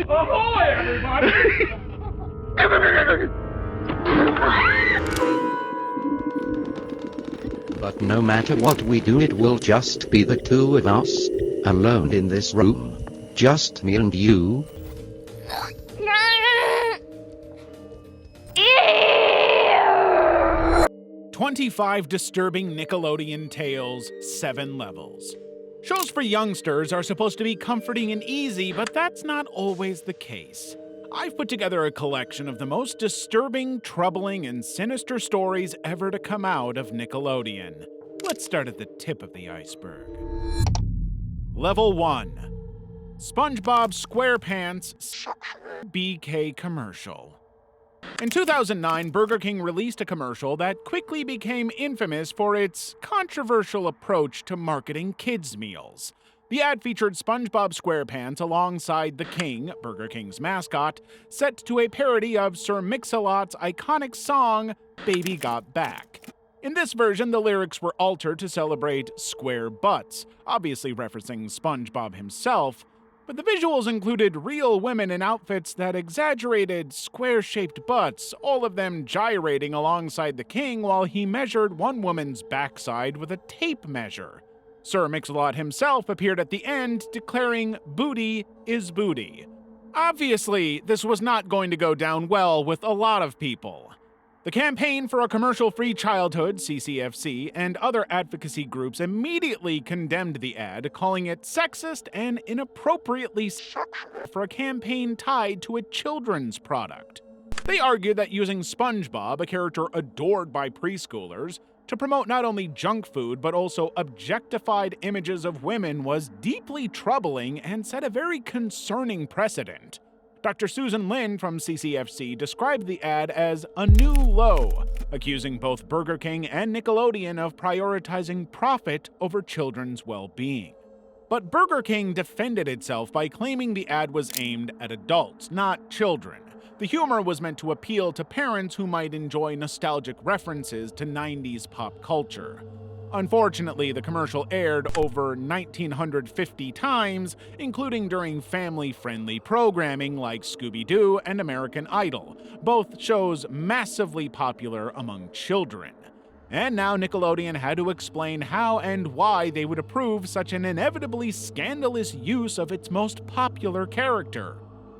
Ahoy, everybody! But no matter what we do, it will just be the two of us, alone in this room. Just me and you. 25 disturbing Nickelodeon tales, 7 levels. Shows for youngsters are supposed to be comforting and easy, but that's not always the case. I've put together a collection of the most disturbing, troubling, and sinister stories ever to come out of Nickelodeon. Let's start at the tip of the iceberg. Level 1. SpongeBob SquarePants BK commercial. In 2009, Burger King released a commercial that quickly became infamous for its controversial approach to marketing kids' meals. The ad featured SpongeBob SquarePants alongside the King, Burger King's mascot, set to a parody of Sir Mix-a-Lot's iconic song, Baby Got Back. In this version, the lyrics were altered to celebrate square butts, obviously referencing SpongeBob himself, but the visuals included real women in outfits that exaggerated square-shaped butts, all of them gyrating alongside the King while he measured one woman's backside with a tape measure. Sir Mix-a-Lot himself appeared at the end, declaring, "Booty is booty." Obviously, this was not going to go down well with a lot of people. The Campaign for a Commercial-Free Childhood, CCFC, and other advocacy groups immediately condemned the ad, calling it sexist and inappropriately sexual for a campaign tied to a children's product. They argued that using SpongeBob, a character adored by preschoolers, to promote not only junk food but also objectified images of women was deeply troubling and set a very concerning precedent. Dr. Susan Lin from CCFC described the ad as a new low, accusing both Burger King and Nickelodeon of prioritizing profit over children's well-being. But Burger King defended itself by claiming the ad was aimed at adults, not children. The humor was meant to appeal to parents who might enjoy nostalgic references to 90s pop culture. Unfortunately, the commercial aired over 1,950 times, including during family-friendly programming like Scooby-Doo and American Idol, both shows massively popular among children. And now Nickelodeon had to explain how and why they would approve such an inevitably scandalous use of its most popular character.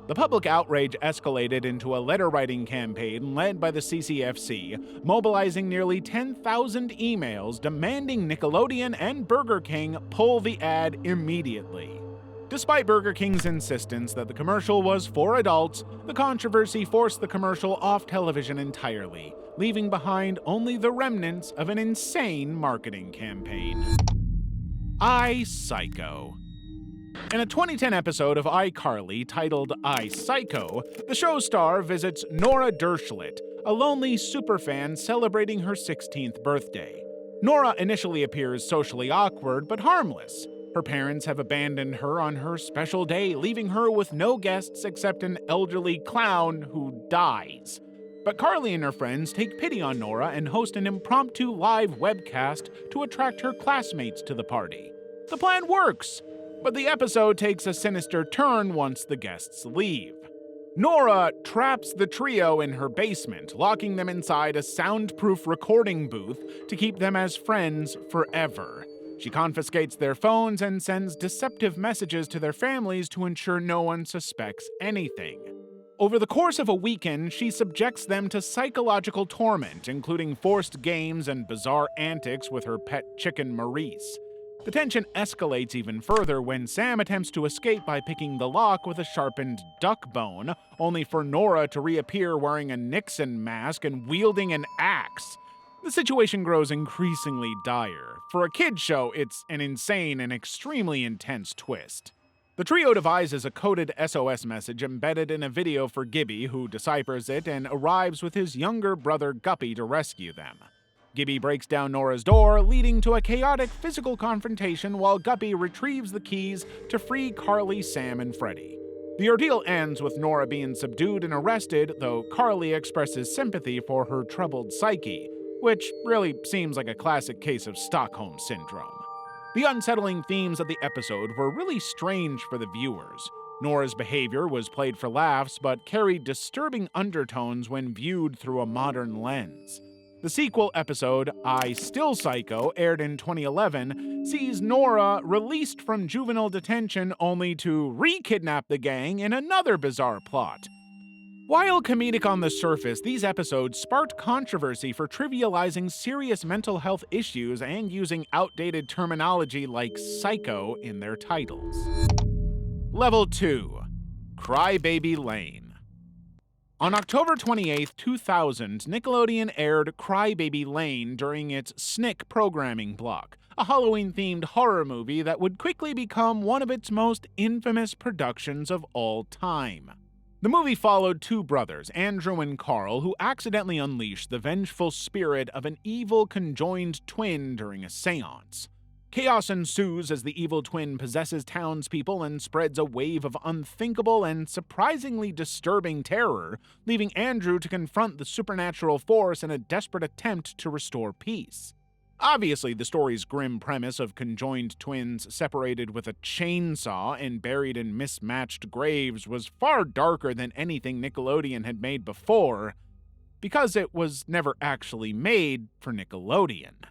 The public outrage escalated into a letter-writing campaign led by the CCFC, mobilizing nearly 10,000 emails demanding Nickelodeon and Burger King pull the ad immediately. Despite Burger King's insistence that the commercial was for adults, the controversy forced the commercial off television entirely, leaving behind only the remnants of an insane marketing campaign. I, Psycho. In a 2010 episode of iCarly titled I, Psycho, the show star visits Nora Dershlit, a lonely superfan celebrating her 16th birthday. Nora initially appears socially awkward but harmless. Her parents have abandoned her on her special day, leaving her with no guests except an elderly clown who dies. But Carly and her friends take pity on Nora and host an impromptu live webcast to attract her classmates to the party. The plan works, but the episode takes a sinister turn once the guests leave. Nora traps the trio in her basement, locking them inside a soundproof recording booth to keep them as friends forever. She confiscates their phones and sends deceptive messages to their families to ensure no one suspects anything. Over the course of a weekend, she subjects them to psychological torment, including forced games and bizarre antics with her pet chicken Maurice. The tension escalates even further when Sam attempts to escape by picking the lock with a sharpened duck bone, only for Nora to reappear wearing a Nixon mask and wielding an axe. The situation grows increasingly dire. For a kid's show, it's an insane and extremely intense twist. The trio devises a coded SOS message embedded in a video for Gibby, who deciphers it and arrives with his younger brother Guppy to rescue them. Gibby breaks down Nora's door, leading to a chaotic physical confrontation while Guppy retrieves the keys to free Carly, Sam, and Freddy. The ordeal ends with Nora being subdued and arrested, though Carly expresses sympathy for her troubled psyche, which really seems like a classic case of Stockholm Syndrome. The unsettling themes of the episode were really strange for the viewers. Nora's behavior was played for laughs, but carried disturbing undertones when viewed through a modern lens. The sequel episode, I Still Psycho, aired in 2011, sees Nora released from juvenile detention only to re-kidnap the gang in another bizarre plot. While comedic on the surface, these episodes sparked controversy for trivializing serious mental health issues and using outdated terminology like psycho in their titles. Level 2. Crybaby Lane. On October 28, 2000, Nickelodeon aired Crybaby Lane during its SNCC programming block, a Halloween-themed horror movie that would quickly become one of its most infamous productions of all time. The movie followed two brothers, Andrew and Carl, who accidentally unleashed the vengeful spirit of an evil conjoined twin during a seance. Chaos ensues as the evil twin possesses townspeople and spreads a wave of unthinkable and surprisingly disturbing terror, leaving Andrew to confront the supernatural force in a desperate attempt to restore peace. Obviously, the story's grim premise of conjoined twins separated with a chainsaw and buried in mismatched graves was far darker than anything Nickelodeon had made before, because it was never actually made for Nickelodeon.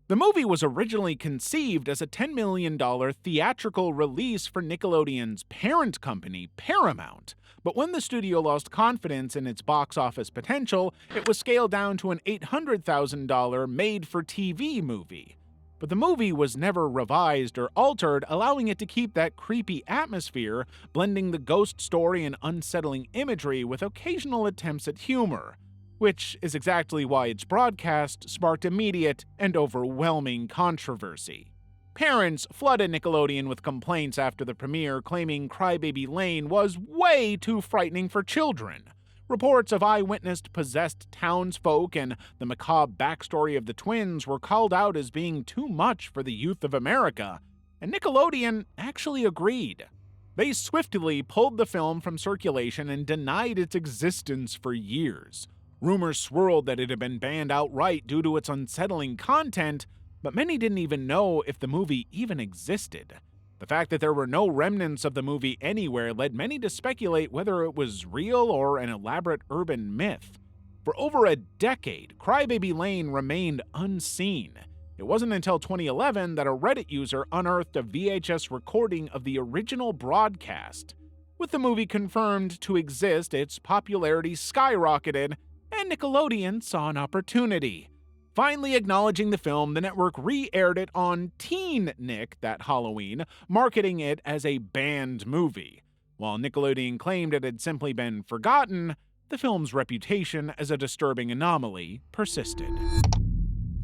The movie was originally conceived as a $10 million theatrical release for Nickelodeon's parent company, Paramount, but when the studio lost confidence in its box office potential, it was scaled down to an $800,000 made-for-TV movie. But the movie was never revised or altered, allowing it to keep that creepy atmosphere, blending the ghost story and unsettling imagery with occasional attempts at humor, which is exactly why its broadcast sparked immediate and overwhelming controversy. Parents flooded Nickelodeon with complaints after the premiere, claiming Crybaby Lane was way too frightening for children. Reports of eyewitnessed possessed townsfolk and the macabre backstory of the twins were called out as being too much for the youth of America, and Nickelodeon actually agreed. They swiftly pulled the film from circulation and denied its existence for years. Rumors swirled that it had been banned outright due to its unsettling content, but many didn't even know if the movie even existed. The fact that there were no remnants of the movie anywhere led many to speculate whether it was real or an elaborate urban myth. For over a decade, Crybaby Lane remained unseen. It wasn't until 2011 that a Reddit user unearthed a VHS recording of the original broadcast. With the movie confirmed to exist, its popularity skyrocketed, and Nickelodeon saw an opportunity. Finally acknowledging the film, the network re-aired it on Teen Nick that Halloween, marketing it as a banned movie. While Nickelodeon claimed it had simply been forgotten, the film's reputation as a disturbing anomaly persisted.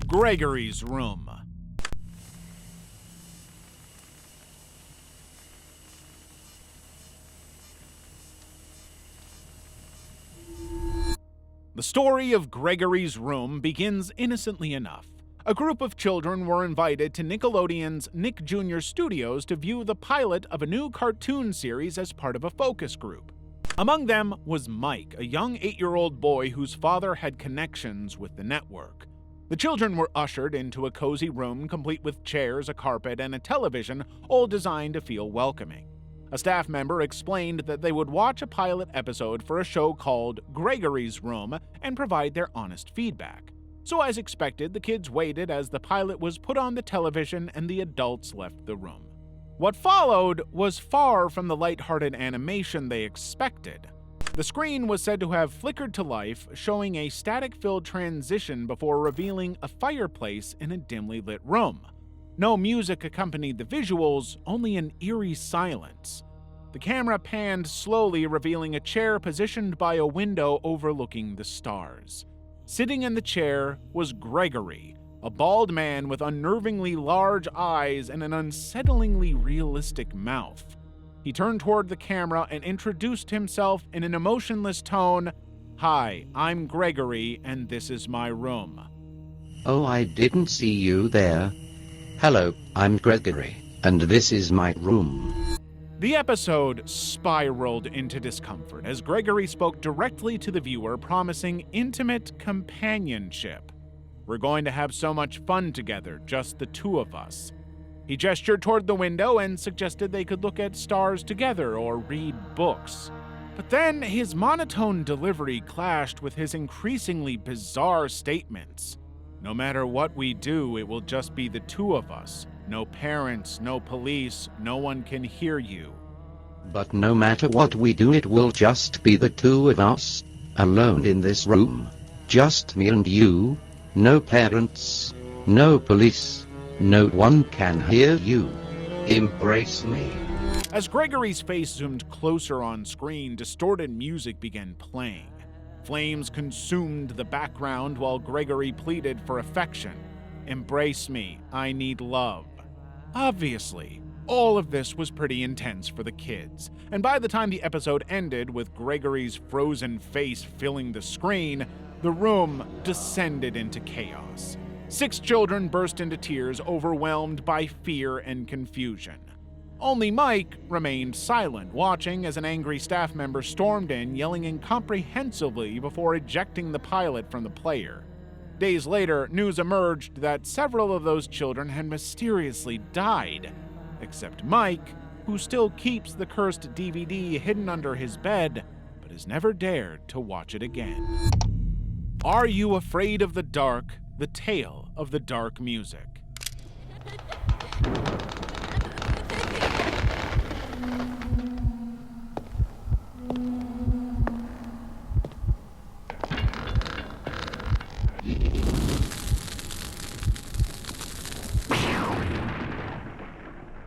Gregory's Room. The story of Gregory's Room begins innocently enough. A group of children were invited to Nickelodeon's Nick Jr. Studios to view the pilot of a new cartoon series as part of a focus group. Among them was Mike, a young 8-year-old boy whose father had connections with the network. The children were ushered into a cozy room complete with chairs, a carpet, and a television, all designed to feel welcoming. A staff member explained that they would watch a pilot episode for a show called Gregory's Room and provide their honest feedback. So as expected, the kids waited as the pilot was put on the television and the adults left the room. What followed was far from the lighthearted animation they expected. The screen was said to have flickered to life, showing a static-filled transition before revealing a fireplace in a dimly lit room. No music accompanied the visuals, only an eerie silence. The camera panned slowly, revealing a chair positioned by a window overlooking the stars. Sitting in the chair was Gregory, a bald man with unnervingly large eyes and an unsettlingly realistic mouth. He turned toward the camera and introduced himself in an emotionless tone. "Hi, I'm Gregory, and this is my room." Oh, I didn't see you there. Hello, I'm Gregory, and this is my room. The episode spiraled into discomfort as Gregory spoke directly to the viewer, promising intimate companionship. "We're going to have so much fun together, just the two of us." He gestured toward the window and suggested they could look at stars together or read books. But then his monotone delivery clashed with his increasingly bizarre statements. No matter what we do, it will just be the two of us. No parents, no police, no one can hear you. But no matter what we do, it will just be the two of us, alone in this room. Just me and you. No parents, no police. No one can hear you. Embrace me. As Gregory's face zoomed closer on screen, distorted music began playing. Flames consumed the background while Gregory pleaded for affection. Embrace me, I need love. Obviously, all of this was pretty intense for the kids, and by the time the episode ended with Gregory's frozen face filling the screen, the room descended into chaos. 6 children burst into tears, overwhelmed by fear and confusion. Only Mike remained silent, watching as an angry staff member stormed in, yelling incomprehensibly before ejecting the pilot from the player. Days later, news emerged that several of those children had mysteriously died, except Mike, who still keeps the cursed DVD hidden under his bed, but has never dared to watch it again. Are You Afraid of the Dark? The Tale of the Dark Music.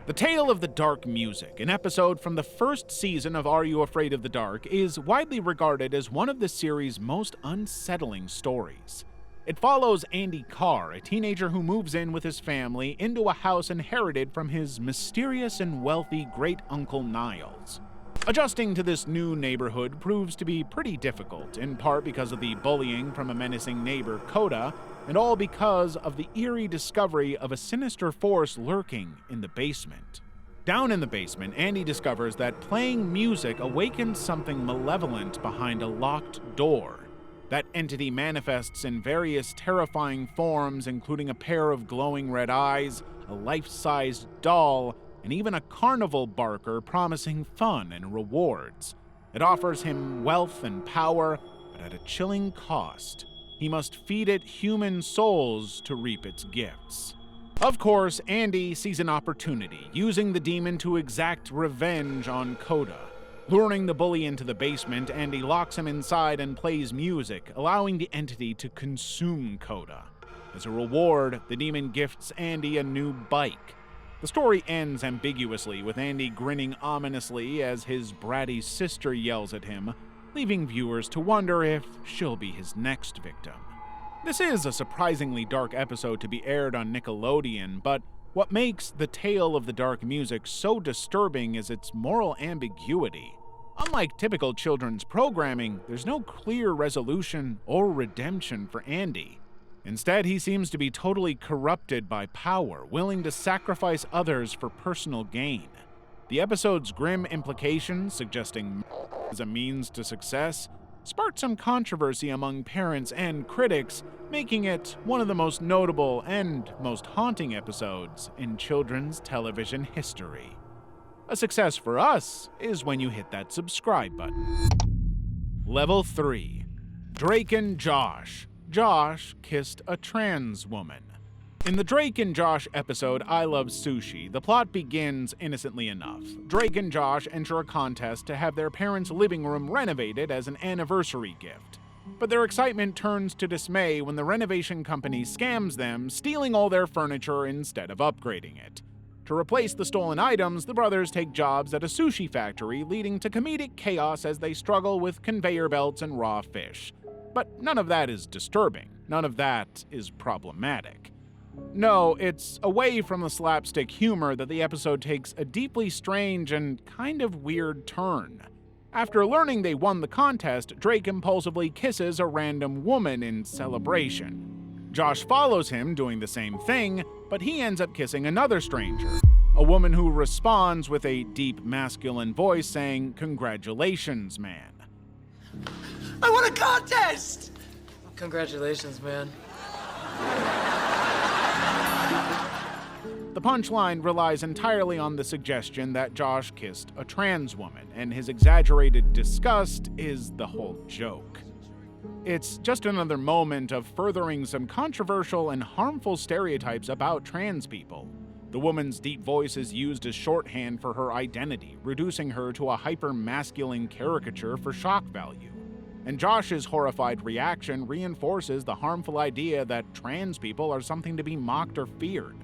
The Tale of the Dark Music, an episode from the first season of Are You Afraid of the Dark, is widely regarded as one of the series' most unsettling stories. It follows Andy Carr, a teenager who moves in with his family into a house inherited from his mysterious and wealthy great-uncle Niles. Adjusting to this new neighborhood proves to be pretty difficult, in part because of the bullying from a menacing neighbor, Coda, and all because of the eerie discovery of a sinister force lurking in the basement. Down in the basement, Andy discovers that playing music awakens something malevolent behind a locked door. That entity manifests in various terrifying forms, including a pair of glowing red eyes, a life-sized doll, and even a carnival barker promising fun and rewards. It offers him wealth and power, but at a chilling cost. He must feed it human souls to reap its gifts. Of course, Andy sees an opportunity, using the demon to exact revenge on Coda. Luring the bully into the basement, Andy locks him inside and plays music, allowing the entity to consume Coda. As a reward, the demon gifts Andy a new bike. The story ends ambiguously, with Andy grinning ominously as his bratty sister yells at him, leaving viewers to wonder if she'll be his next victim. This is a surprisingly dark episode to be aired on Nickelodeon, but what makes The Tale of the Dark Music so disturbing is its moral ambiguity. Unlike typical children's programming, there's no clear resolution or redemption for Andy. Instead, he seems to be totally corrupted by power, willing to sacrifice others for personal gain. The episode's grim implications, suggesting as a means to success, sparked some controversy among parents and critics, making it one of the most notable and most haunting episodes in children's television history. A success for us is when you hit that subscribe button. Level 3. Drake and Josh. Josh kissed a trans woman. In the Drake and Josh episode, I Love Sushi, the plot begins innocently enough. Drake and Josh enter a contest to have their parents' living room renovated as an anniversary gift. But their excitement turns to dismay when the renovation company scams them, stealing all their furniture instead of upgrading it. To replace the stolen items, the brothers take jobs at a sushi factory, leading to comedic chaos as they struggle with conveyor belts and raw fish. But none of that is disturbing. None of that is problematic. No, it's away from the slapstick humor that the episode takes a deeply strange and kind of weird turn. After learning they won the contest, Drake impulsively kisses a random woman in celebration. Josh follows him, doing the same thing, but he ends up kissing another stranger, a woman who responds with a deep masculine voice saying, "Congratulations, man." I won a contest! Congratulations, man. The punchline relies entirely on the suggestion that Josh kissed a trans woman, and his exaggerated disgust is the whole joke. It's just another moment of furthering some controversial and harmful stereotypes about trans people. The woman's deep voice is used as shorthand for her identity, reducing her to a hyper-masculine caricature for shock value. And Josh's horrified reaction reinforces the harmful idea that trans people are something to be mocked or feared.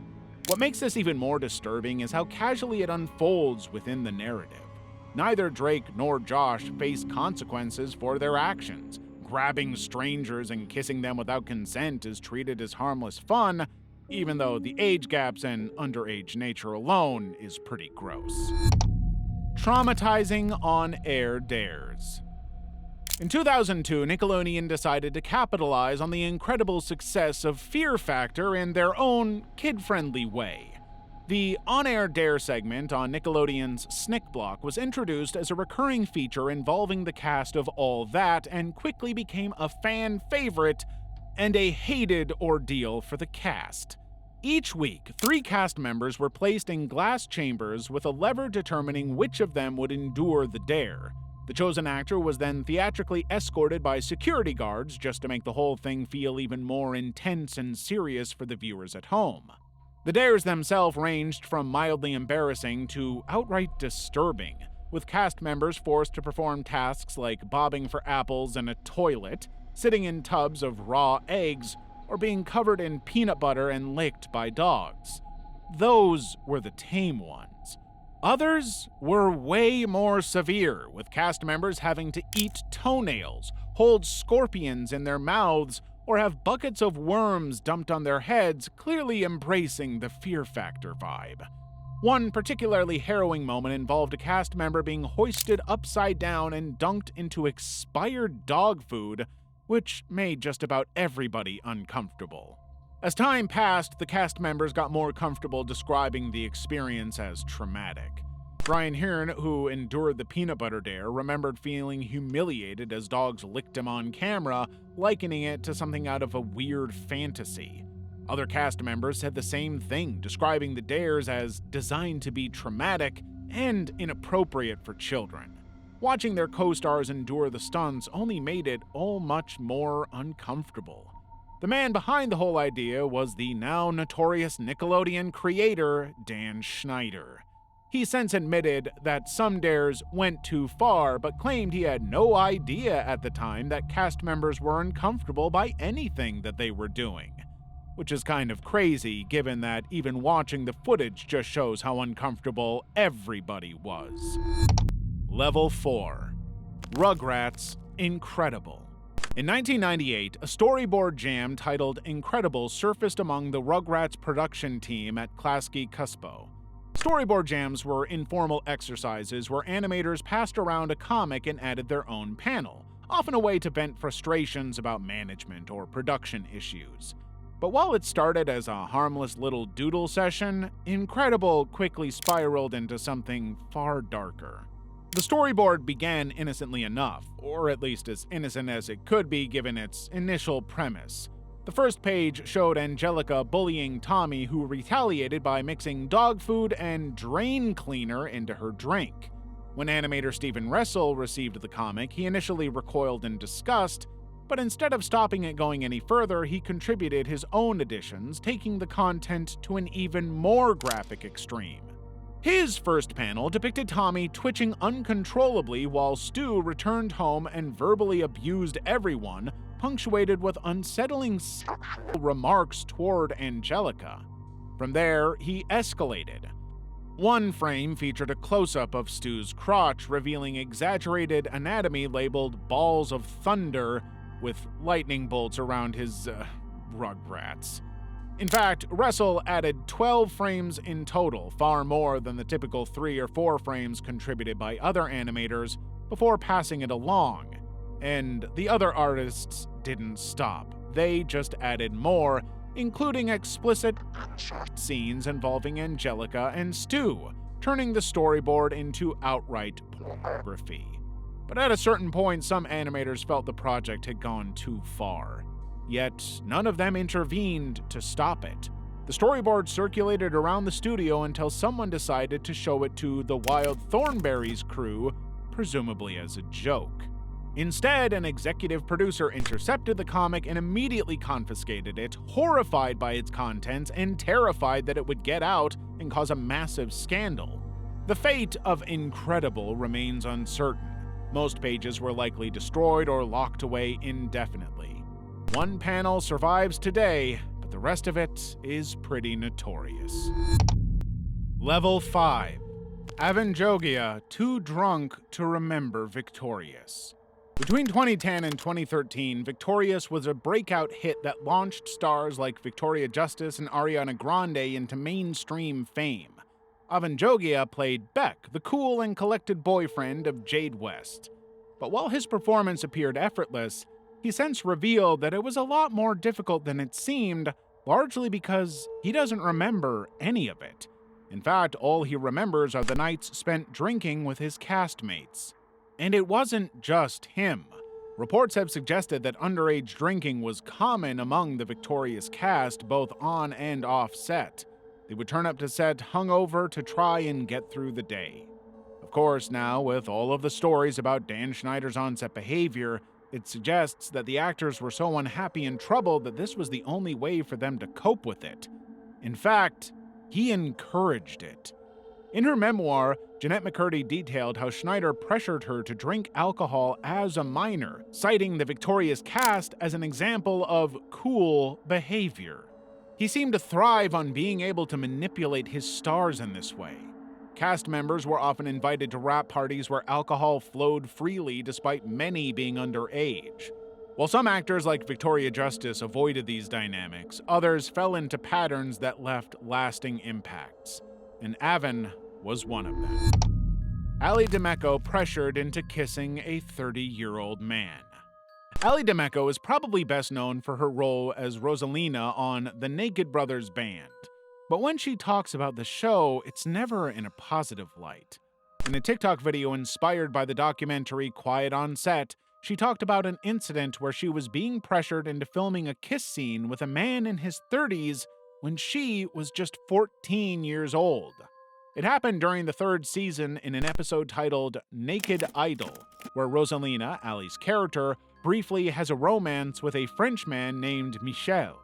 What makes this even more disturbing is how casually it unfolds within the narrative. Neither Drake nor Josh face consequences for their actions. Grabbing strangers and kissing them without consent is treated as harmless fun, even though the age gaps and underage nature alone is pretty gross. Traumatizing on-air dares. In 2002, Nickelodeon decided to capitalize on the incredible success of Fear Factor in their own kid-friendly way. The on-air dare segment on Nickelodeon's Snick Block was introduced as a recurring feature involving the cast of All That and quickly became a fan favorite and a hated ordeal for the cast. Each week, 3 cast members were placed in glass chambers with a lever determining which of them would endure the dare. The chosen actor was then theatrically escorted by security guards just to make the whole thing feel even more intense and serious for the viewers at home. The dares themselves ranged from mildly embarrassing to outright disturbing, with cast members forced to perform tasks like bobbing for apples in a toilet, sitting in tubs of raw eggs, or being covered in peanut butter and licked by dogs. Those were the tame ones. Others were way more severe, with cast members having to eat toenails, hold scorpions in their mouths, or have buckets of worms dumped on their heads, clearly embracing the Fear Factor vibe. One particularly harrowing moment involved a cast member being hoisted upside down and dunked into expired dog food, which made just about everybody uncomfortable. As time passed, the cast members got more comfortable describing the experience as traumatic. Brian Hearn, who endured the peanut butter dare, remembered feeling humiliated as dogs licked him on camera, likening it to something out of a weird fantasy. Other cast members said the same thing, describing the dares as designed to be traumatic and inappropriate for children. Watching their co-stars endure the stunts only made it all much more uncomfortable. The man behind the whole idea was the now notorious Nickelodeon creator, Dan Schneider. He since admitted that some dares went too far, but claimed he had no idea at the time that cast members were uncomfortable by anything that they were doing. Which is kind of crazy, given that even watching the footage just shows how uncomfortable everybody was. Level 4. Rugrats Incredible. In 1998, a storyboard jam titled Incredible surfaced among the Rugrats production team at Klasky Cuspo. Storyboard jams were informal exercises where animators passed around a comic and added their own panel, often a way to vent frustrations about management or production issues. But while it started as a harmless little doodle session, Incredible quickly spiraled into something far darker. The storyboard began innocently enough, or at least as innocent as it could be given its initial premise. The first page showed Angelica bullying Tommy, who retaliated by mixing dog food and drain cleaner into her drink. When animator Stephen Ressel received the comic, he initially recoiled in disgust, but instead of stopping it going any further, he contributed his own additions, taking the content to an even more graphic extreme. His first panel depicted Tommy twitching uncontrollably while Stu returned home and verbally abused everyone, punctuated with unsettling remarks toward Angelica. From there, he escalated. One frame featured a close-up of Stu's crotch, revealing exaggerated anatomy labeled balls of thunder with lightning bolts around his, rugrats. In fact, Russell added 12 frames in total, far more than the typical 3 or 4 frames contributed by other animators, before passing it along. And the other artists didn't stop. They just added more, including explicit scenes involving Angelica and Stu, turning the storyboard into outright pornography. But at a certain point, some animators felt the project had gone too far. Yet, none of them intervened to stop it. The storyboard circulated around the studio until someone decided to show it to the Wild Thornberrys crew, presumably as a joke. Instead, an executive producer intercepted the comic and immediately confiscated it, horrified by its contents and terrified that it would get out and cause a massive scandal. The fate of Incredible remains uncertain. Most pages were likely destroyed or locked away indefinitely. One panel survives today, but the rest of it is pretty notorious. Level 5. Avanjogia, Too Drunk to Remember Victorious. Between 2010 and 2013, Victorious was a breakout hit that launched stars like Victoria Justice and Ariana Grande into mainstream fame. Avanjogia played Beck, the cool and collected boyfriend of Jade West. But while his performance appeared effortless, he since revealed that it was a lot more difficult than it seemed, largely because he doesn't remember any of it. In fact, all he remembers are the nights spent drinking with his castmates. And it wasn't just him. Reports have suggested that underage drinking was common among the Victorious cast, both on and off set. They would turn up to set hungover to try and get through the day. Of course, now, with all of the stories about Dan Schneider's on-set behavior, it suggests that the actors were so unhappy and troubled that this was the only way for them to cope with it. In fact, he encouraged it. In her memoir, Jeanette McCurdy detailed how Schneider pressured her to drink alcohol as a minor, citing the Victorious cast as an example of cool behavior. He seemed to thrive on being able to manipulate his stars in this way. Cast members were often invited to wrap parties where alcohol flowed freely despite many being underage. While some actors like Victoria Justice avoided these dynamics, others fell into patterns that left lasting impacts. And Avan was one of them. Ally D'Ameco pressured into kissing a 30-year-old man. Ally D'Ameco is probably best known for her role as Rosalina on The Naked Brothers Band. But when she talks about the show, it's never in a positive light. In a TikTok video inspired by the documentary Quiet on Set, she talked about an incident where she was being pressured into filming a kiss scene with a man in his 30s when she was just 14 years old. It happened during the third season in an episode titled Naked Idol, where Rosalina, Ally's character, briefly has a romance with a Frenchman named Michel.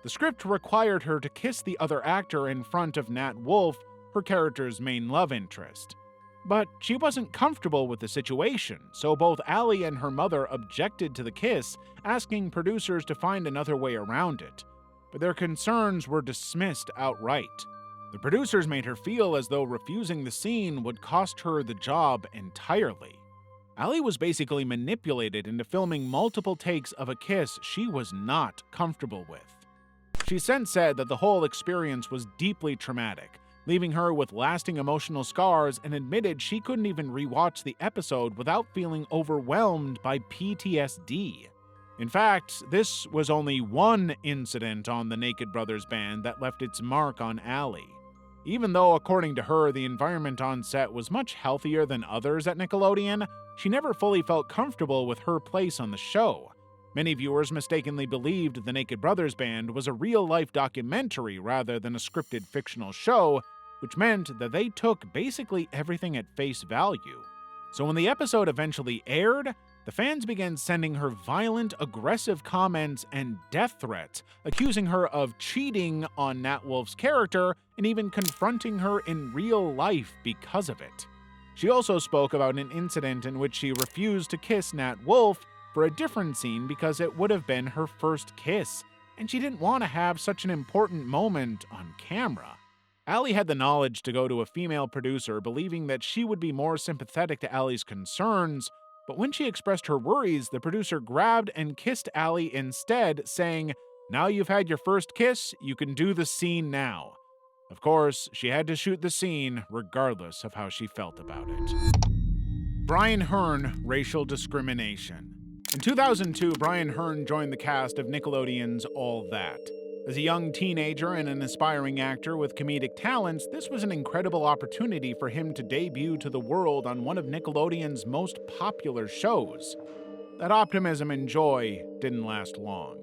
The script required her to kiss the other actor in front of Nat Wolff, her character's main love interest. But she wasn't comfortable with the situation, so both Ally and her mother objected to the kiss, asking producers to find another way around it. But their concerns were dismissed outright. The producers made her feel as though refusing the scene would cost her the job entirely. Ally was basically manipulated into filming multiple takes of a kiss she was not comfortable with. She since said that the whole experience was deeply traumatic, leaving her with lasting emotional scars, and admitted she couldn't even rewatch the episode without feeling overwhelmed by PTSD. In fact, this was only one incident on the Naked Brothers Band that left its mark on Ally. Even though, according to her, the environment on set was much healthier than others at Nickelodeon, she never fully felt comfortable with her place on the show. Many viewers mistakenly believed the Naked Brothers Band was a real-life documentary rather than a scripted fictional show, which meant that they took basically everything at face value. So when the episode eventually aired, the fans began sending her violent, aggressive comments and death threats, accusing her of cheating on Nat Wolff's character and even confronting her in real life because of it. She also spoke about an incident in which she refused to kiss Nat Wolff for a different scene because it would have been her first kiss, and she didn't want to have such an important moment on camera. Ally had the knowledge to go to a female producer, believing that she would be more sympathetic to Ally's concerns, but when she expressed her worries, the producer grabbed and kissed Ally instead, saying, "Now you've had your first kiss, you can do the scene now." Of course, she had to shoot the scene regardless of how she felt about it. Brian Hearn, racial discrimination. In 2002, Brian Hearn joined the cast of Nickelodeon's All That. As a young teenager and an aspiring actor with comedic talents, this was an incredible opportunity for him to debut to the world on one of Nickelodeon's most popular shows. That optimism and joy didn't last long.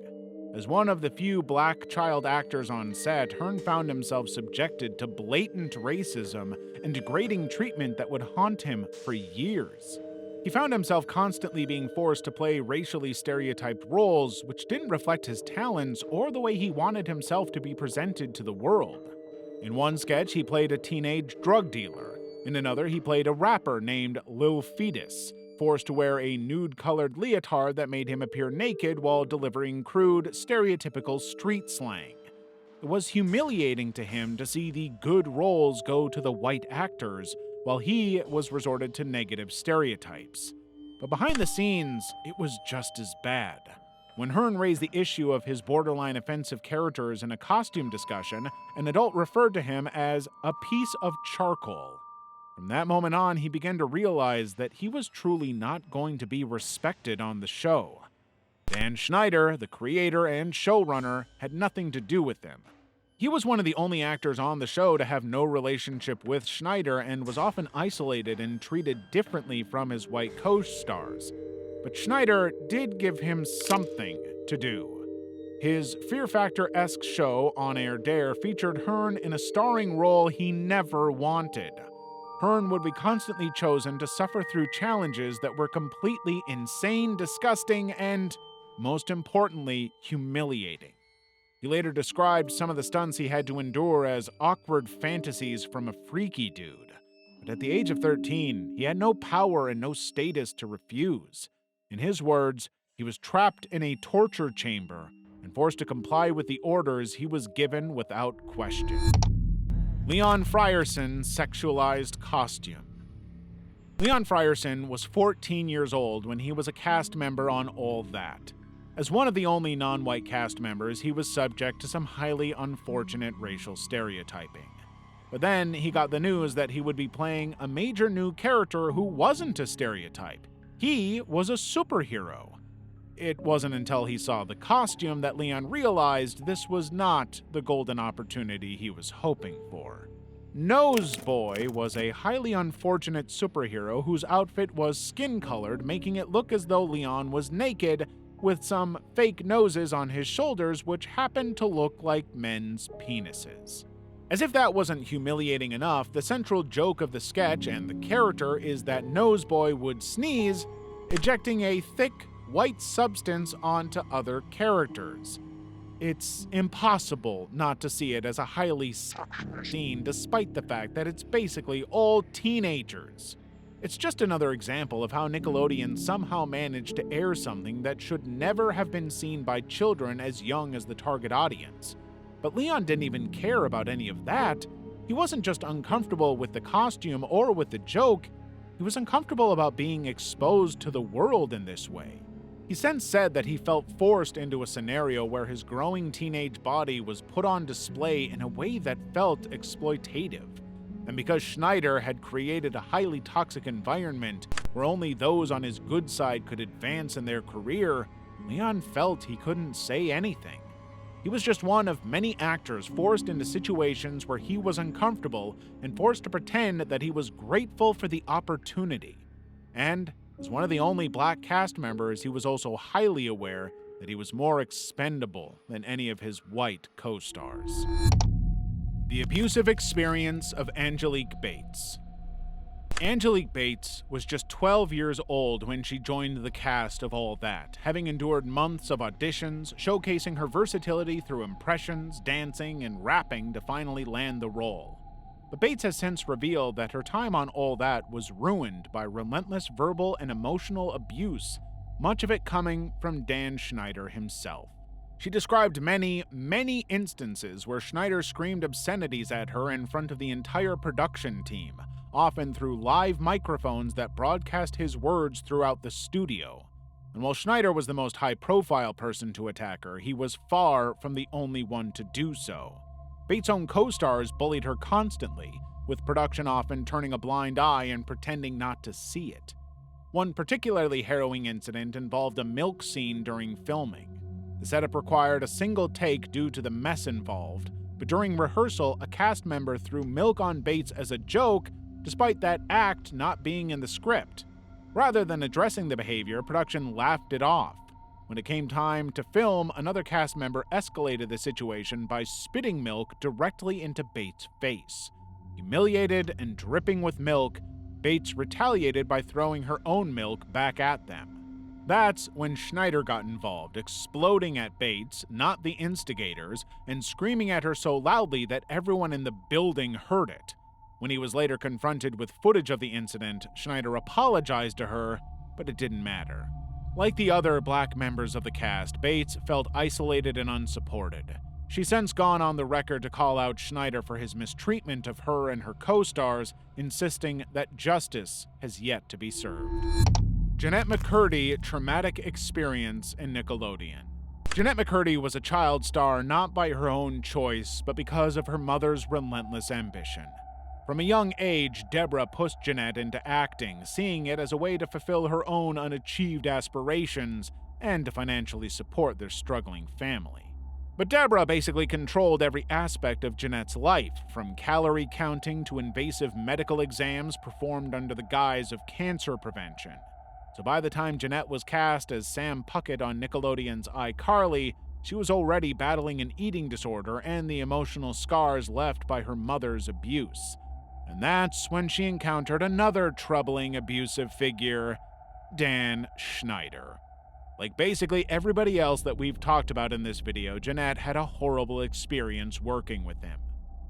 As one of the few black child actors on set, Hearn found himself subjected to blatant racism and degrading treatment that would haunt him for years. He found himself constantly being forced to play racially stereotyped roles, which didn't reflect his talents or the way he wanted himself to be presented to the world. In one sketch, he played a teenage drug dealer. In another, he played a rapper named Lil Fetus, forced to wear a nude-colored leotard that made him appear naked while delivering crude, stereotypical street slang. It was humiliating to him to see the good roles go to the white actors, while he was resorted to negative stereotypes. But behind the scenes, it was just as bad. When Hearn raised the issue of his borderline offensive characters in a costume discussion, an adult referred to him as a piece of charcoal. From that moment on, he began to realize that he was truly not going to be respected on the show. Dan Schneider, the creator and showrunner, had nothing to do with them. He was one of the only actors on the show to have no relationship with Schneider and was often isolated and treated differently from his white co-stars. But Schneider did give him something to do. His Fear Factor-esque show, On Air Dare, featured Hearn in a starring role he never wanted. Hearn would be constantly chosen to suffer through challenges that were completely insane, disgusting, and, most importantly, humiliating. He later described some of the stunts he had to endure as awkward fantasies from a freaky dude. But at the age of 13, he had no power and no status to refuse. In his words, he was trapped in a torture chamber and forced to comply with the orders he was given without question. Leon Frierson's sexualized costume. Leon Frierson was 14 years old when he was a cast member on All That. As one of the only non-white cast members, he was subject to some highly unfortunate racial stereotyping. But then he got the news that he would be playing a major new character who wasn't a stereotype. He was a superhero. It wasn't until he saw the costume that Leon realized this was not the golden opportunity he was hoping for. Noseboy was a highly unfortunate superhero whose outfit was skin-colored, making it look as though Leon was naked, with some fake noses on his shoulders which happened to look like men's penises. As if that wasn't humiliating enough, the central joke of the sketch and the character is that Noseboy would sneeze, ejecting a thick, white substance onto other characters. It's impossible not to see it as a highly sexual scene, despite the fact that it's basically all teenagers. It's just another example of how Nickelodeon somehow managed to air something that should never have been seen by children as young as the target audience. But Leon didn't even care about any of that. He wasn't just uncomfortable with the costume or with the joke, he was uncomfortable about being exposed to the world in this way. He since said that he felt forced into a scenario where his growing teenage body was put on display in a way that felt exploitative. And because Schneider had created a highly toxic environment where only those on his good side could advance in their career, Leon felt he couldn't say anything. He was just one of many actors forced into situations where he was uncomfortable and forced to pretend that he was grateful for the opportunity. And as one of the only black cast members, he was also highly aware that he was more expendable than any of his white co-stars. The abusive experience of Angelique Bates. Angelique Bates was just 12 years old when she joined the cast of All That, having endured months of auditions, showcasing her versatility through impressions, dancing, and rapping to finally land the role. But Bates has since revealed that her time on All That was ruined by relentless verbal and emotional abuse, much of it coming from Dan Schneider himself. She described many instances where Schneider screamed obscenities at her in front of the entire production team, often through live microphones that broadcast his words throughout the studio. And while Schneider was the most high-profile person to attack her, he was far from the only one to do so. Bates' own co-stars bullied her constantly, with production often turning a blind eye and pretending not to see it. One particularly harrowing incident involved a milk scene during filming. The setup required a single take due to the mess involved, but during rehearsal, a cast member threw milk on Bates as a joke, despite that act not being in the script. Rather than addressing the behavior, production laughed it off. When it came time to film, another cast member escalated the situation by spitting milk directly into Bates' face. Humiliated and dripping with milk, Bates retaliated by throwing her own milk back at them. That's when Schneider got involved, exploding at Bates, not the instigators, and screaming at her so loudly that everyone in the building heard it. When he was later confronted with footage of the incident, Schneider apologized to her, but it didn't matter. Like the other black members of the cast, Bates felt isolated and unsupported. She's since gone on the record to call out Schneider for his mistreatment of her and her co-stars, insisting that justice has yet to be served. Jeanette McCurdy, traumatic experience in Nickelodeon. Jeanette McCurdy was a child star not by her own choice, but because of her mother's relentless ambition. From a young age, Deborah pushed Jeanette into acting, seeing it as a way to fulfill her own unachieved aspirations and to financially support their struggling family. But Deborah basically controlled every aspect of Jeanette's life, from calorie counting to invasive medical exams performed under the guise of cancer prevention. So by the time Jeanette was cast as Sam Puckett on Nickelodeon's iCarly, she was already battling an eating disorder and the emotional scars left by her mother's abuse. And that's when she encountered another troubling abusive figure, Dan Schneider. Like basically everybody else that we've talked about in this video, Jeanette had a horrible experience working with him.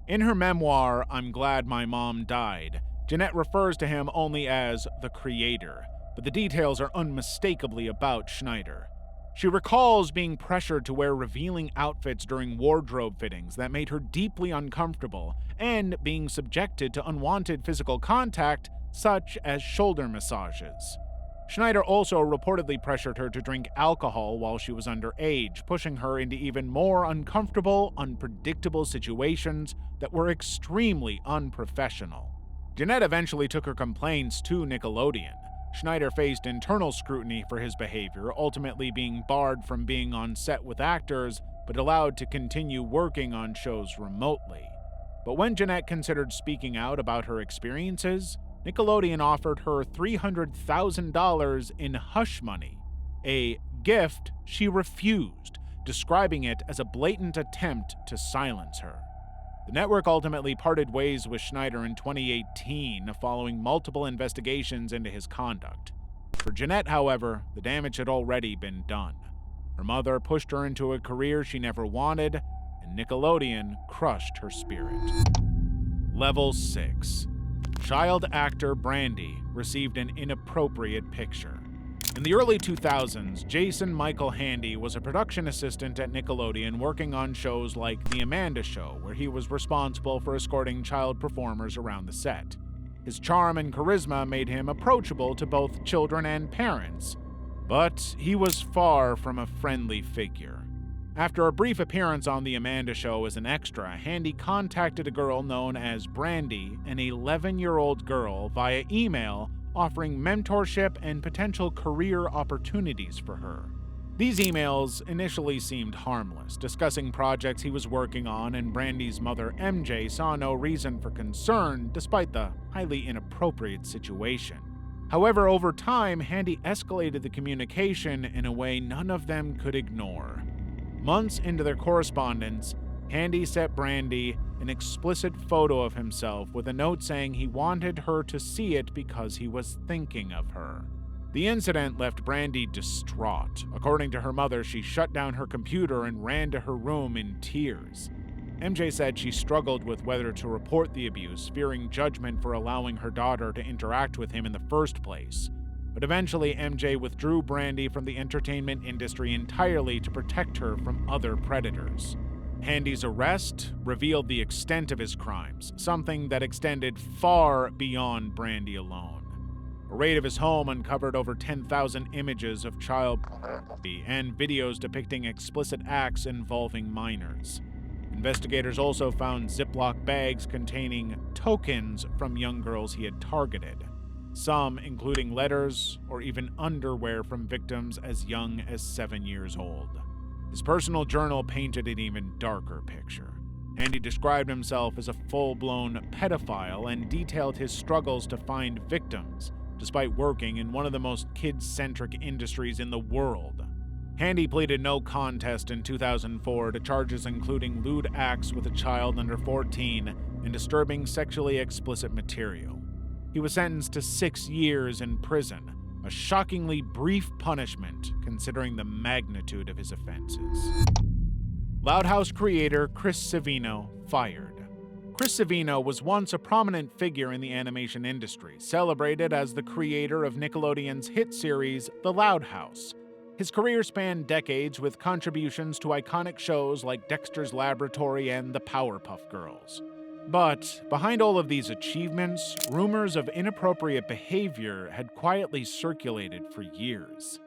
In her memoir, I'm Glad My Mom Died, Jeanette refers to him only as the creator, but the details are unmistakably about Schneider. She recalls being pressured to wear revealing outfits during wardrobe fittings that made her deeply uncomfortable, and being subjected to unwanted physical contact, such as shoulder massages. Schneider also reportedly pressured her to drink alcohol while she was underage, pushing her into even more uncomfortable, unpredictable situations that were extremely unprofessional. Jeanette eventually took her complaints to Nickelodeon. Schneider faced internal scrutiny for his behavior, ultimately being barred from being on set with actors, but allowed to continue working on shows remotely. But when Jeanette considered speaking out about her experiences, Nickelodeon offered her $300,000 in hush money, a gift she refused, describing it as a blatant attempt to silence her. The network ultimately parted ways with Schneider in 2018 following multiple investigations into his conduct. For Jeanette, however, the damage had already been done. Her mother pushed her into a career she never wanted, and Nickelodeon crushed her spirit. Level 6. Child actor Brandy received an inappropriate picture. In the early 2000s, Jason Michael Handy was a production assistant at Nickelodeon working on shows like The Amanda Show, where he was responsible for escorting child performers around the set. His charm and charisma made him approachable to both children and parents, but he was far from a friendly figure. After a brief appearance on The Amanda Show as an extra, Handy contacted a girl known as Brandy, an 11-year-old girl, via email, offering mentorship and potential career opportunities for her. These emails initially seemed harmless, discussing projects he was working on, and Brandy's mother MJ saw no reason for concern despite the highly inappropriate situation. However, over time, Handy escalated the communication in a way none of them could ignore. Months into their correspondence, Handy sent Brandy an explicit photo of himself with a note saying he wanted her to see it because he was thinking of her. The incident left Brandy distraught. According to her mother, she shut down her computer and ran to her room in tears. MJ said she struggled with whether to report the abuse, fearing judgment for allowing her daughter to interact with him in the first place. But eventually, MJ withdrew Brandy from the entertainment industry entirely to protect her from other predators. Handy's arrest revealed the extent of his crimes, something that extended far beyond Brandy alone. A raid of his home uncovered over 10,000 images of child pornography and videos depicting explicit acts involving minors. Investigators also found Ziploc bags containing tokens from young girls he had targeted, some including letters or even underwear from victims as young as 7 years old. His personal journal painted an even darker picture. Handy described himself as a full-blown pedophile and detailed his struggles to find victims, despite working in one of the most kid-centric industries in the world. Handy pleaded no contest in 2004 to charges including lewd acts with a child under 14 and disturbing sexually explicit material. He was sentenced to 6 years in prison, a shockingly brief punishment considering the magnitude of his offenses. Loud House creator Chris Savino fired. Chris Savino was once a prominent figure in the animation industry, celebrated as the creator of Nickelodeon's hit series, The Loud House. His career spanned decades with contributions to iconic shows like Dexter's Laboratory and The Powerpuff Girls. But behind all of these achievements, rumors of inappropriate behavior had quietly circulated for years.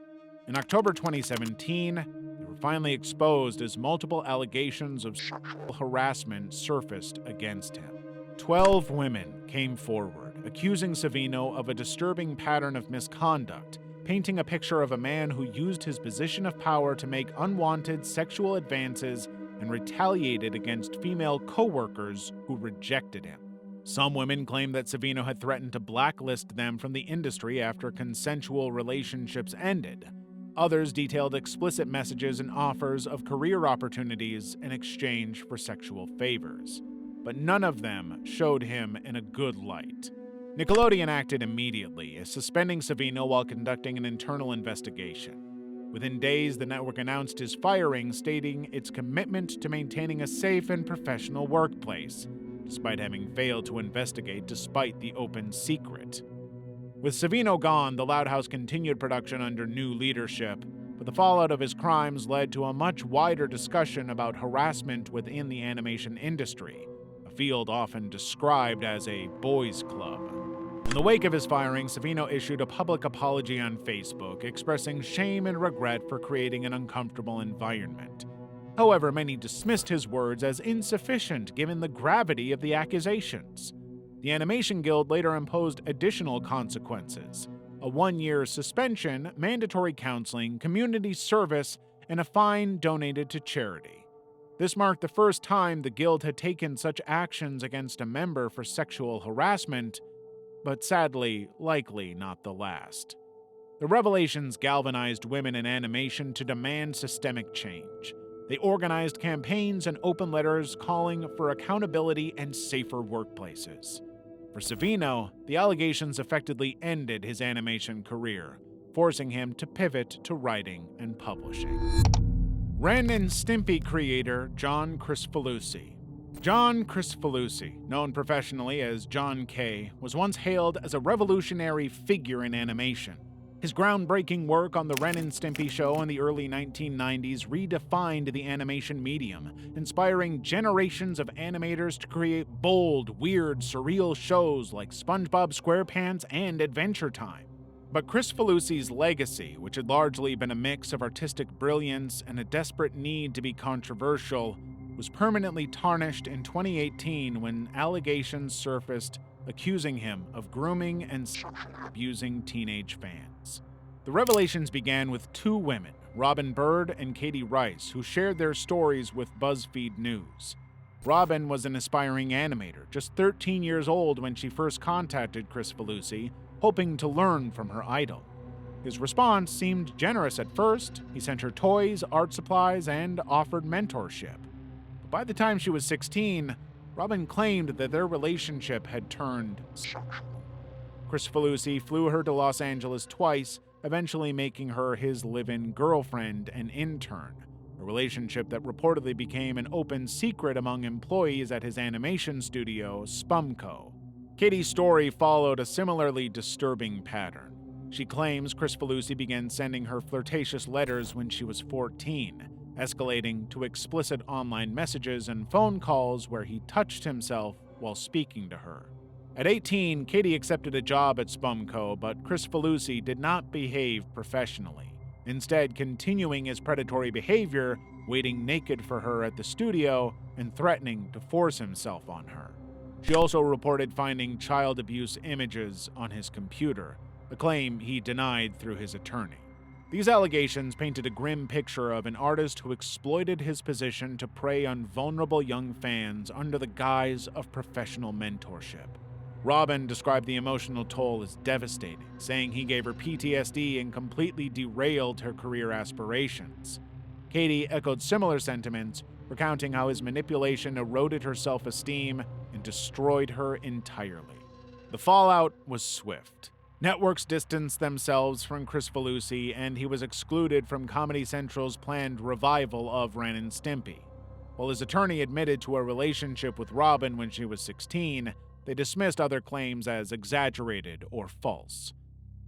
In October 2017, they were finally exposed as multiple allegations of sexual harassment surfaced against him. 12 women came forward, accusing Savino of a disturbing pattern of misconduct, painting a picture of a man who used his position of power to make unwanted sexual advances and retaliated against female co-workers who rejected him. Some women claimed that Savino had threatened to blacklist them from the industry after consensual relationships ended. Others detailed explicit messages and offers of career opportunities in exchange for sexual favors. But none of them showed him in a good light. Nickelodeon acted immediately, suspending Savino while conducting an internal investigation. Within days, the network announced his firing, stating its commitment to maintaining a safe and professional workplace, despite having failed to investigate despite the open secret. With Savino gone, the Loud House continued production under new leadership, but the fallout of his crimes led to a much wider discussion about harassment within the animation industry, a field often described as a boys' club. In the wake of his firing, Savino issued a public apology on Facebook, expressing shame and regret for creating an uncomfortable environment. However, many dismissed his words as insufficient given the gravity of the accusations. The Animation Guild later imposed additional consequences: a 1-year suspension, mandatory counseling, community service, and a fine donated to charity. This marked the first time the Guild had taken such actions against a member for sexual harassment, but sadly, likely not the last. The revelations galvanized women in animation to demand systemic change. They organized campaigns and open letters calling for accountability and safer workplaces. For Savino, the allegations effectively ended his animation career, forcing him to pivot to writing and publishing. Ren and Stimpy creator John Kricfalusi. John Kricfalusi, known professionally as John K., was once hailed as a revolutionary figure in animation. His groundbreaking work on the Ren and Stimpy show in the early 1990s redefined the animation medium, inspiring generations of animators to create bold, weird, surreal shows like SpongeBob SquarePants and Adventure Time. But Kricfalusi's legacy, which had largely been a mix of artistic brilliance and a desperate need to be controversial, was permanently tarnished in 2018 when allegations surfaced accusing him of grooming and abusing teenage fans. The revelations began with 2 women, Robin Bird and Katie Rice, who shared their stories with BuzzFeed News. Robin was an aspiring animator, just 13 years old when she first contacted Kricfalusi, hoping to learn from her idol. His response seemed generous at first. He sent her toys, art supplies, and offered mentorship. But by the time she was 16, Robin claimed that their relationship had turned sexual. Kricfalusi flew her to Los Angeles twice, eventually making her his live-in girlfriend and intern, a relationship that reportedly became an open secret among employees at his animation studio, Spumco. Katie's story followed a similarly disturbing pattern. She claims Kricfalusi began sending her flirtatious letters when she was 14, escalating to explicit online messages and phone calls where he touched himself while speaking to her. At 18, Katie accepted a job at Spumco, but Kricfalusi did not behave professionally, instead continuing his predatory behavior, waiting naked for her at the studio and threatening to force himself on her. She also reported finding child abuse images on his computer, a claim he denied through his attorney. These allegations painted a grim picture of an artist who exploited his position to prey on vulnerable young fans under the guise of professional mentorship. Robin described the emotional toll as devastating, saying he gave her PTSD and completely derailed her career aspirations. Katie echoed similar sentiments, recounting how his manipulation eroded her self-esteem and destroyed her entirely. The fallout was swift. Networks distanced themselves from Chris Falusi, and he was excluded from Comedy Central's planned revival of Ren and Stimpy. While his attorney admitted to a relationship with Robin when she was 16, they dismissed other claims as exaggerated or false.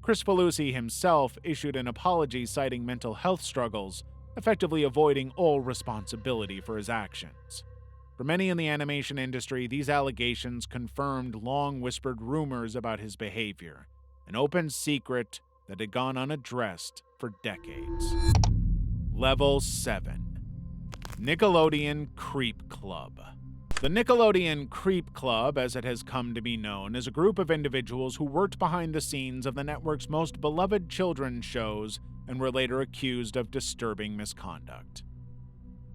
Chris Falusi himself issued an apology citing mental health struggles, effectively avoiding all responsibility for his actions. For many in the animation industry, these allegations confirmed long-whispered rumors about his behavior, an open secret that had gone unaddressed for decades. Level 7. Nickelodeon Creep Club. The Nickelodeon Creep Club, as it has come to be known, is a group of individuals who worked behind the scenes of the network's most beloved children's shows and were later accused of disturbing misconduct.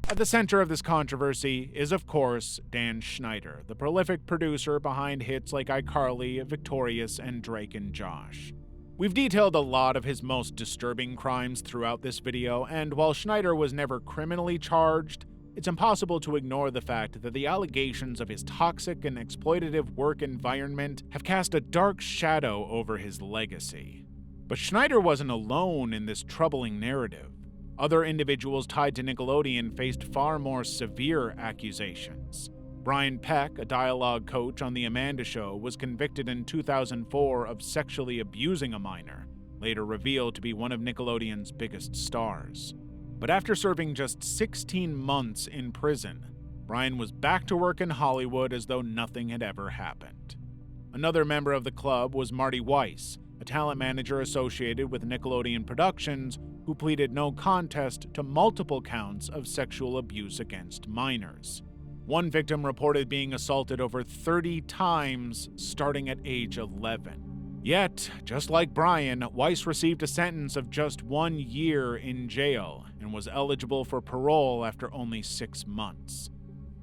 At the center of this controversy is, of course, Dan Schneider, the prolific producer behind hits like iCarly, Victorious, and Drake and Josh. We've detailed a lot of his most disturbing crimes throughout this video, and while Schneider was never criminally charged, it's impossible to ignore the fact that the allegations of his toxic and exploitative work environment have cast a dark shadow over his legacy. But Schneider wasn't alone in this troubling narrative. Other individuals tied to Nickelodeon faced far more severe accusations. Brian Peck, a dialogue coach on The Amanda Show, was convicted in 2004 of sexually abusing a minor, later revealed to be one of Nickelodeon's biggest stars. But after serving just 16 months in prison, Brian was back to work in Hollywood as though nothing had ever happened. Another member of the club was Marty Weiss, a talent manager associated with Nickelodeon Productions who pleaded no contest to multiple counts of sexual abuse against minors. One victim reported being assaulted over 30 times starting at age 11. Yet, just like Brian, Weiss received a sentence of just 1 year in jail and was eligible for parole after only 6 months.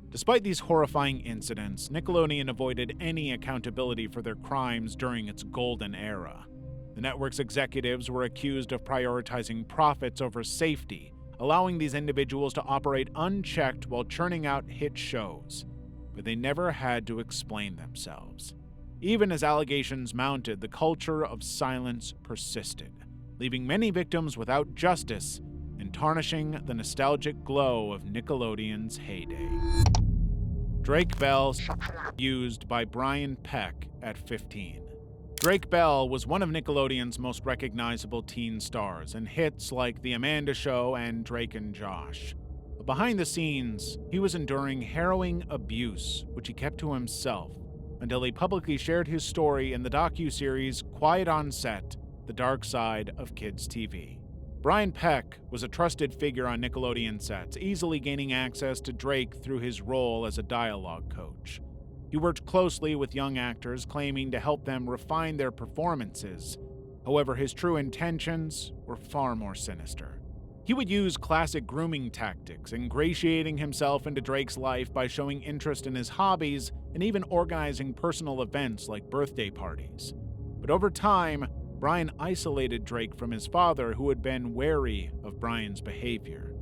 Despite these horrifying incidents, Nickelodeon avoided any accountability for their crimes during its golden era. The network's executives were accused of prioritizing profits over safety, allowing these individuals to operate unchecked while churning out hit shows. But they never had to explain themselves. Even as allegations mounted, the culture of silence persisted, leaving many victims without justice and tarnishing the nostalgic glow of Nickelodeon's heyday. Drake Bell, used by Brian Peck at 15. Drake Bell was one of Nickelodeon's most recognizable teen stars in hits like The Amanda Show and Drake and Josh. But behind the scenes, he was enduring harrowing abuse, which he kept to himself, until he publicly shared his story in the docuseries Quiet on Set, The Dark Side of Kids TV. Brian Peck was a trusted figure on Nickelodeon sets, easily gaining access to Drake through his role as a dialogue coach. He worked closely with young actors, claiming to help them refine their performances. However, his true intentions were far more sinister. He would use classic grooming tactics, ingratiating himself into Drake's life by showing interest in his hobbies and even organizing personal events like birthday parties. But over time, Brian isolated Drake from his father, who had been wary of Brian's behavior.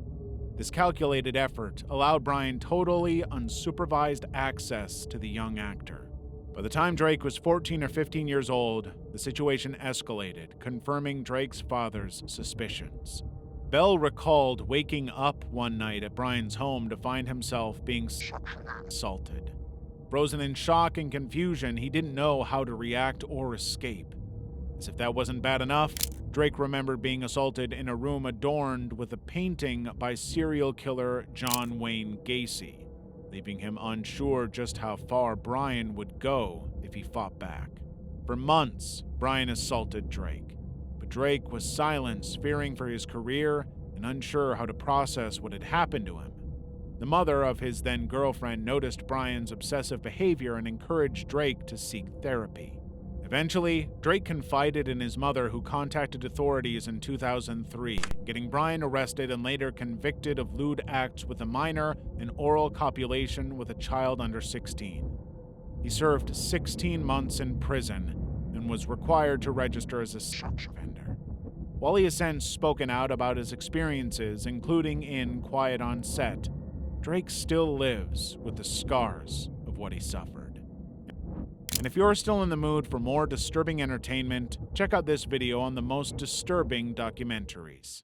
This calculated effort allowed Brian totally unsupervised access to the young actor. By the time Drake was 14 or 15 years old, the situation escalated, confirming Drake's father's suspicions. Bell recalled waking up one night at Brian's home to find himself being assaulted. Frozen in shock and confusion, he didn't know how to react or escape. As if that wasn't bad enough, Drake remembered being assaulted in a room adorned with a painting by serial killer John Wayne Gacy, leaving him unsure just how far Brian would go if he fought back. For months, Brian assaulted Drake, but Drake was silenced, fearing for his career and unsure how to process what had happened to him. The mother of his then-girlfriend noticed Brian's obsessive behavior and encouraged Drake to seek therapy. Eventually, Drake confided in his mother, who contacted authorities in 2003, getting Brian arrested and later convicted of lewd acts with a minor and oral copulation with a child under 16. He served 16 months in prison and was required to register as a sex offender. While he has since spoken out about his experiences, including in Quiet on Set, Drake still lives with the scars of what he suffered. And if you're still in the mood for more disturbing entertainment, check out this video on the most disturbing documentaries.